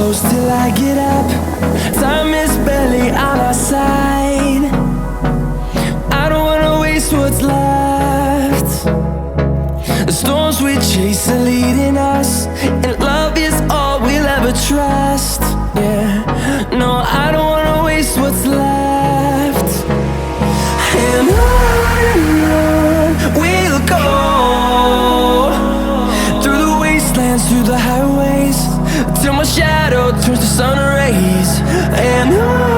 close till I get up. Time is barely on our side. I don't wanna waste what's left. The storms we chase are leading us, and love is all we'll ever trust. Yeah, no, I don't wanna waste what's left. And on we'll go, through the wastelands, through the highways, till my shadow turns to sun rays. And on